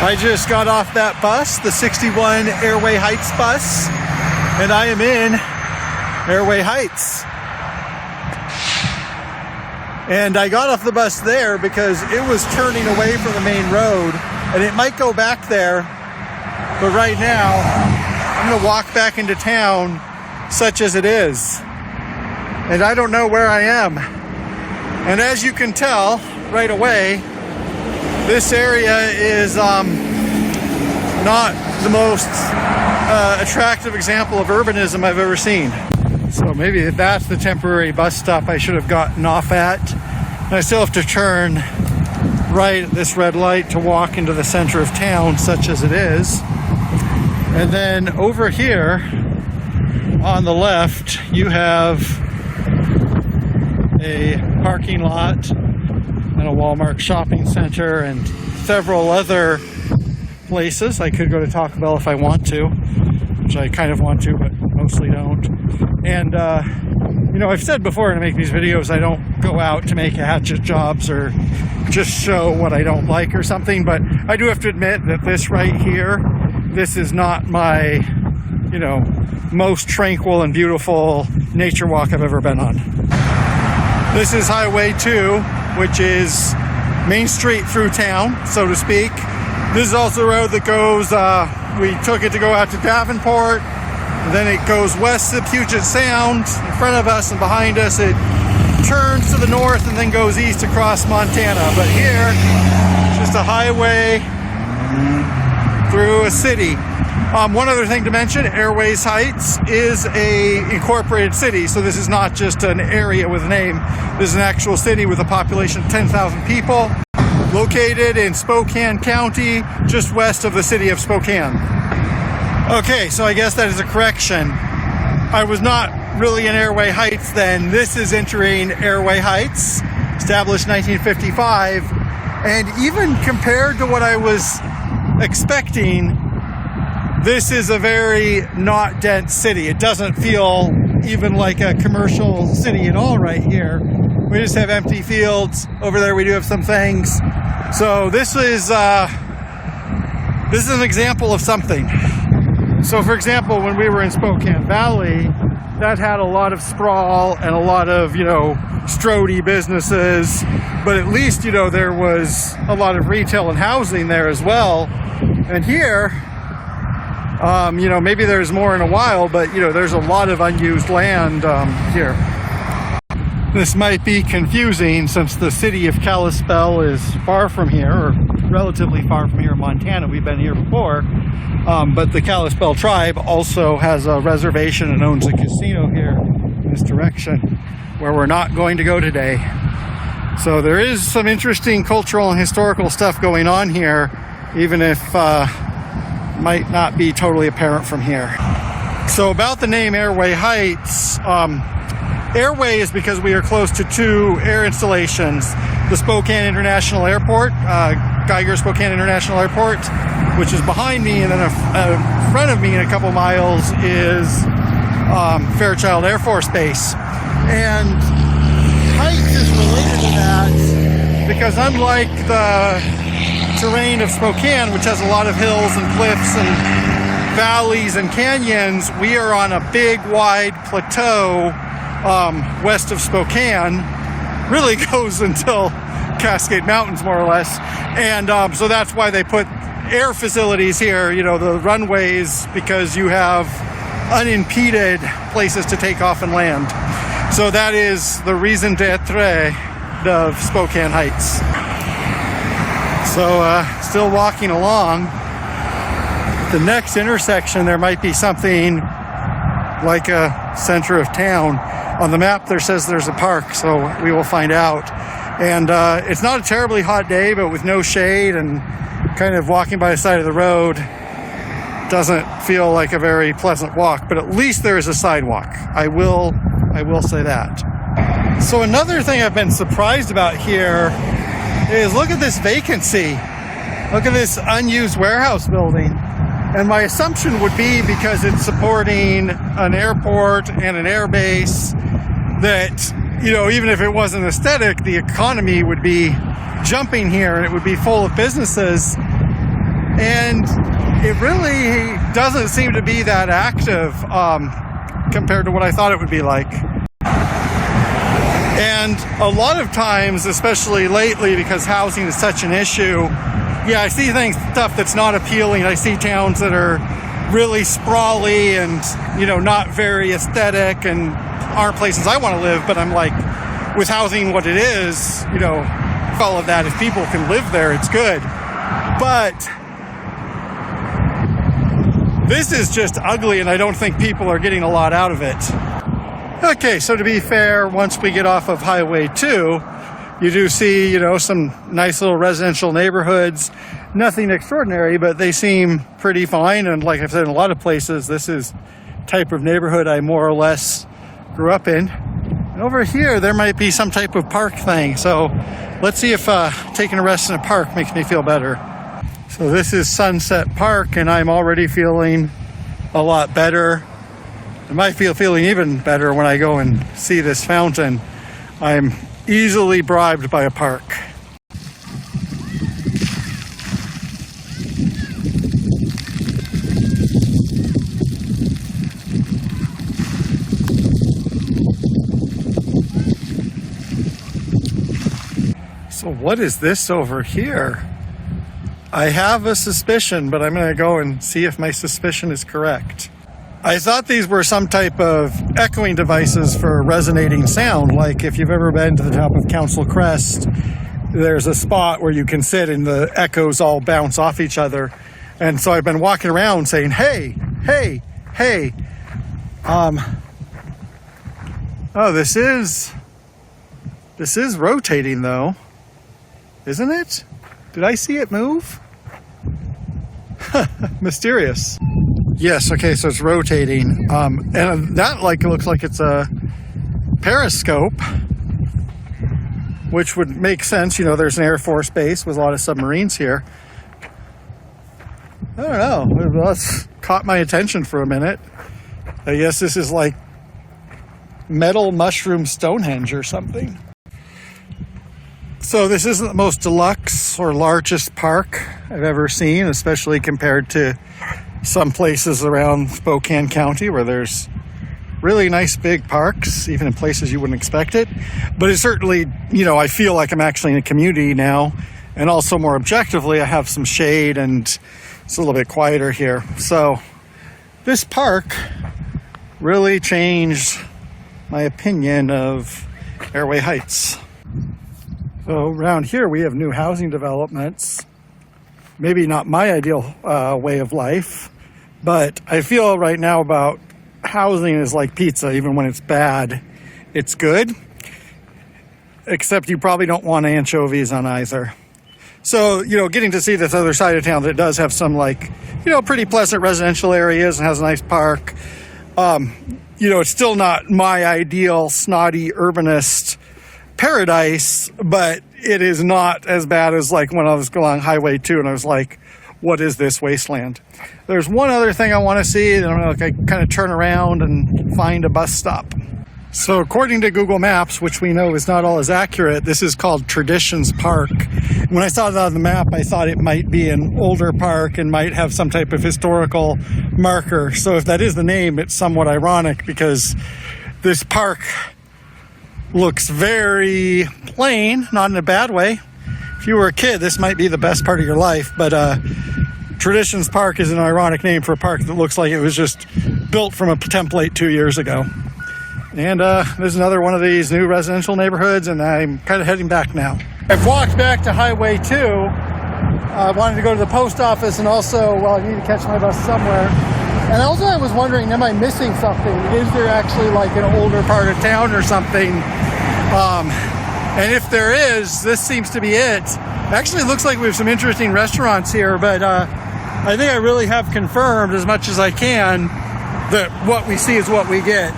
I just got off that bus, the 61 Airway Heights bus, and I am in Airway Heights. And I got off the bus there because it was turning away from the main road, and it might go back there, but right now I'm going to walk back into town such as it is. And I don't know where I am. And as you can tell right away, this area is not the most attractive example of urbanism I've ever seen. So maybe that's the temporary bus stop I should have gotten off at. And I still have to turn right at this red light to walk into the center of town, such as it is. And then over here on the left, you have a parking lot and a Walmart shopping center and several other places. I could go to Taco Bell if I want to, which I kind of want to, but mostly don't. And, I've said before when I make these videos, I don't go out to make hatchet jobs or just show what I don't like or something, but I do have to admit that this right here, this is not my, most tranquil and beautiful nature walk I've ever been on. This is Highway 2, which is Main Street through town, so to speak. This is also a road that goes, we took it to go out to Davenport, then it goes west of Puget Sound. In front of us and behind us, it turns to the north and then goes east across Montana. But here, just a highway through a city. One other thing to mention, Airway Heights is a incorporated city, so this is not just an area with a name. This is an actual city with a population of 10,000 people, located in Spokane County, just west of the city of Spokane. Okay, so I guess that is a correction. I was not really in Airway Heights then. This is entering Airway Heights, established 1955, and even compared to what I was expecting, this is a very not dense city. It doesn't feel even like a commercial city at all right here. We just have empty fields. Over there we do have some things. So this is an example of something. So for example, when we were in Spokane Valley, that had a lot of sprawl and a lot of, strody businesses, but at least, there was a lot of retail and housing there as well. And here, maybe there's more in a while, but, there's a lot of unused land here. This might be confusing since the city of Kalispell is far from here, or relatively far from here in Montana. We've been here before, but the Kalispell tribe also has a reservation and owns a casino here in this direction where we're not going to go today. So there is some interesting cultural and historical stuff going on here, even if might not be totally apparent from here. So about the name Airway Heights, Airway is because we are close to two air installations. The Spokane International Airport, Geiger Spokane International Airport, which is behind me, and then in front of me in a couple miles is Fairchild Air Force Base. And Heights is related to that because unlike the terrain of Spokane, which has a lot of hills and cliffs and valleys and canyons, we are on a big wide plateau west of Spokane. Really goes until Cascade Mountains, more or less. And so that's why they put air facilities here, the runways, because you have unimpeded places to take off and land. So that is the raison d'etre of Spokane Heights. So still walking along. The next intersection, there might be something like a center of town. On the map there says there's a park, so we will find out. And it's not a terribly hot day, but with no shade and kind of walking by the side of the road doesn't feel like a very pleasant walk, but at least there is a sidewalk. I will say that. So another thing I've been surprised about here is look at this vacancy. Look at this unused warehouse building. And my assumption would be because it's supporting an airport and an air base that, even if it wasn't aesthetic, the economy would be jumping here and it would be full of businesses. And it really doesn't seem to be that active compared to what I thought it would be like. And a lot of times, especially lately, because housing is such an issue, yeah, I see stuff that's not appealing. I see towns that are really sprawly and, not very aesthetic and aren't places I want to live. But I'm like, with housing what it is, all of that, if people can live there, it's good. But this is just ugly, and I don't think people are getting a lot out of it. Okay, so to be fair, once we get off of Highway 2, you do see, some nice little residential neighborhoods. Nothing extraordinary, but they seem pretty fine. And like I've said, in a lot of places, this is type of neighborhood I more or less grew up in. And over here, there might be some type of park thing. So let's see if taking a rest in a park makes me feel better. So this is Sunset Park, and I'm already feeling a lot better. I might feeling even better when I go and see this fountain. I'm easily bribed by a park. So what is this over here? I have a suspicion, but I'm going to go and see if my suspicion is correct. I thought these were some type of echoing devices for resonating sound. Like if you've ever been to the top of Council Crest, there's a spot where you can sit and the echoes all bounce off each other. And so I've been walking around saying, hey, hey, hey. Oh, this is rotating though, isn't it? Did I see it move? Mysterious. Yes, okay, so it's rotating. And that looks like it's a periscope, which would make sense. There's an Air Force base with a lot of submarines here. I don't know. That's caught my attention for a minute. I guess this is like metal mushroom Stonehenge or something. So this isn't the most deluxe or largest park I've ever seen, especially compared to some places around Spokane County where there's really nice big parks, even in places you wouldn't expect it. But it's certainly, I feel like I'm actually in a community now. And also more objectively, I have some shade and it's a little bit quieter here. So this park really changed my opinion of Airway Heights. So around here we have new housing developments. Maybe not my ideal way of life, but I feel right now about housing is like pizza. Even when it's bad, it's good. Except you probably don't want anchovies on either. So, getting to see this other side of town that does have some pretty pleasant residential areas and has a nice park. It's still not my ideal snotty urbanist paradise, but it is not as bad as when I was along Highway 2 and I was like, what is this wasteland? There's one other thing I want to see, and I'm going to kind of turn around and find a bus stop. So according to Google Maps, which we know is not always accurate, this is called Traditions Park. When I saw it on the map, I thought it might be an older park and might have some type of historical marker. So if that is the name, it's somewhat ironic because this park looks very plain, not in a bad way. If you were a kid, this might be the best part of your life, but Traditions Park is an ironic name for a park that looks like it was just built from a template 2 years ago. And there's another one of these new residential neighborhoods, and I'm kind of heading back now. I've walked back to Highway 2. I wanted to go to the post office, and also, I need to catch my bus somewhere. And also I was wondering, am I missing something? Is there actually an older part of town or something? And if there is, this seems to be it. Actually, it looks like we have some interesting restaurants here, but I think I really have confirmed as much as I can that what we see is what we get.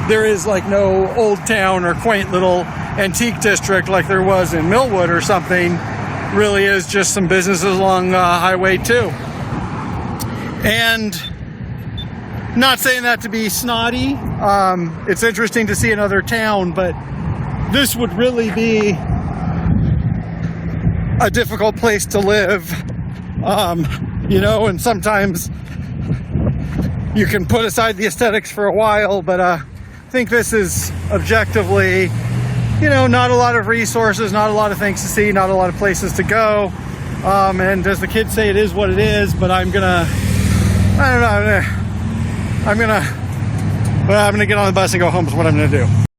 There is no old town or quaint little antique district like there was in Millwood or something. Really is just some businesses along Highway 2. And not saying that to be snotty. It's interesting to see another town, but this would really be a difficult place to live You know, and sometimes you can put aside the aesthetics for a while, but I think this is objectively, you know, not a lot of resources, not a lot of things to see, not a lot of places to go. And as the kids say, it is what it is, but I'm gonna get on the bus and go home is what I'm gonna do.